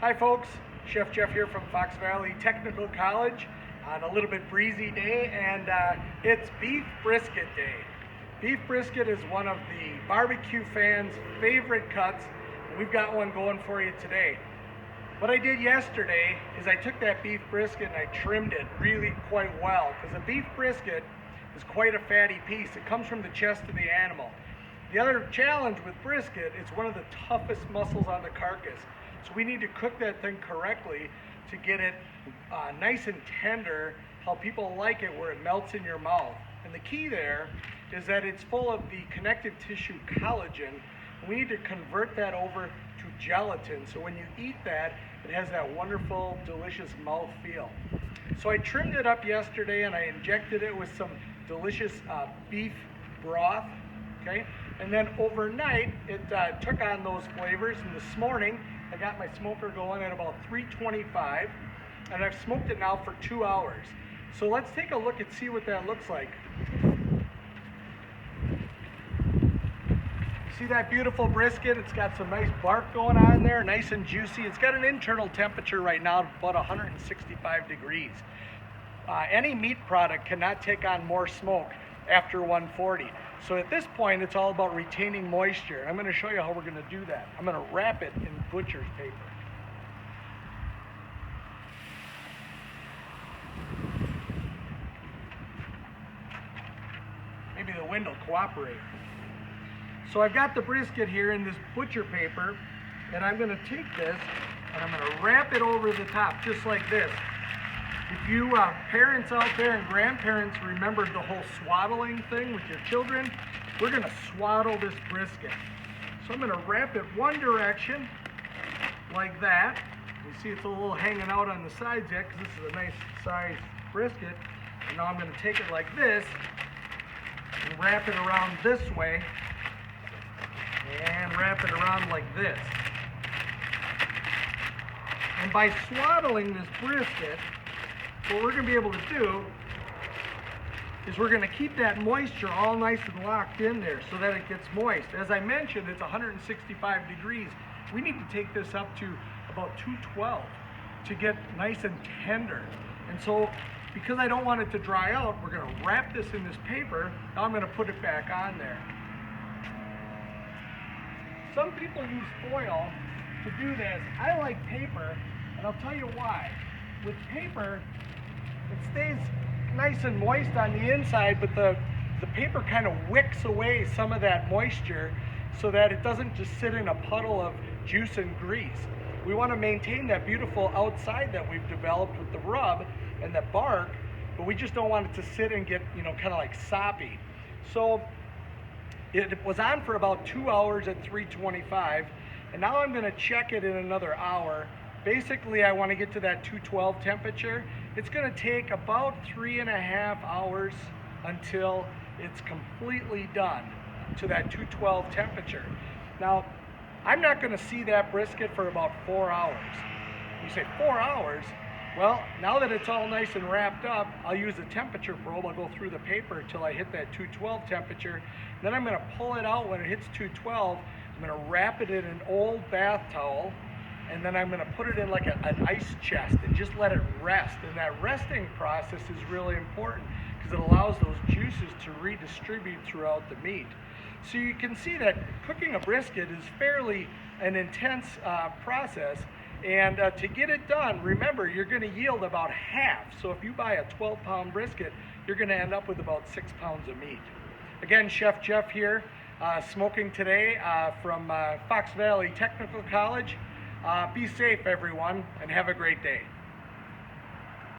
Hi folks, Chef Jeff here from Fox Valley Technical College on a little bit breezy day, and it's Beef Brisket Day. Beef brisket is one of the barbecue fans' favorite cuts, and we've got one going for you today. What I did yesterday is I took that beef brisket and I trimmed it really quite well, because a beef brisket is quite a fatty piece. It comes from the chest of the animal. The other challenge with brisket, it's one of the toughest muscles on the carcass. So we need to cook that thing correctly to get it nice and tender, how people like it, where it melts in your mouth. And the key there is that it's full of the connective tissue collagen. We need to convert that over to gelatin. So when you eat that, it has that wonderful, delicious mouth feel. So I trimmed it up yesterday and I injected it with some delicious beef broth. Okay, and then overnight it took on those flavors, and this morning I got my smoker going at about 325, and I've smoked it now for 2 hours. So let's take a look and see what that looks like. See that beautiful brisket? It's got some nice bark going on there, nice and juicy. It's got an internal temperature right now of about 165 degrees. Any meat product cannot take on more smoke after 140. So at this point, it's all about retaining moisture. I'm going to show you how we're going to do that. I'm going to wrap it in butcher's paper. Maybe the wind will cooperate. So I've got the brisket here in this butcher paper, and I'm going to take this and I'm going to wrap it over the top, just like this. If you parents out there and grandparents remembered the whole swaddling thing with your children, we're going to swaddle this brisket. So I'm going to wrap it one direction, like that. You see it's a little hanging out on the sides yet, because this is a nice sized brisket. And now I'm going to take it like this, and wrap it around this way, and wrap it around like this. And by swaddling this brisket, what we're going to be able to do is we're going to keep that moisture all nice and locked in there so that it gets moist. As I mentioned, it's 165 degrees. We need to take this up to about 212 to get nice and tender. And so, because I don't want it to dry out, we're going to wrap this in this paper. Now I'm going to put it back on there. Some people use foil to do this. I like paper, and I'll tell you why. With paper, it stays nice and moist on the inside, but the paper kind of wicks away some of that moisture so that it doesn't just sit in a puddle of juice and grease. We want to maintain that beautiful outside that we've developed with the rub and the bark, but we just don't want it to sit and get, kind of like soppy. So it was on for about 2 hours at 325, and now I'm going to check it in another hour. Basically, I want to get to that 212 temperature. It's going to take about 3.5 hours until it's completely done to that 212 temperature. Now, I'm not going to see that brisket for about 4 hours. You say 4 hours? Well, now that it's all nice and wrapped up, I'll use a temperature probe. I'll go through the paper until I hit that 212 temperature. Then I'm going to pull it out when it hits 212. I'm going to wrap it in an old bath towel, and then I'm going to put it in like an ice chest and just let it rest. And that resting process is really important because it allows those juices to redistribute throughout the meat. So you can see that cooking a brisket is fairly an intense process. And to get it done, remember, you're going to yield about half. So if you buy a 12-pound brisket, you're going to end up with about 6 pounds of meat. Again, Chef Jeff here, smoking today from Fox Valley Technical College. Be safe, everyone, and have a great day.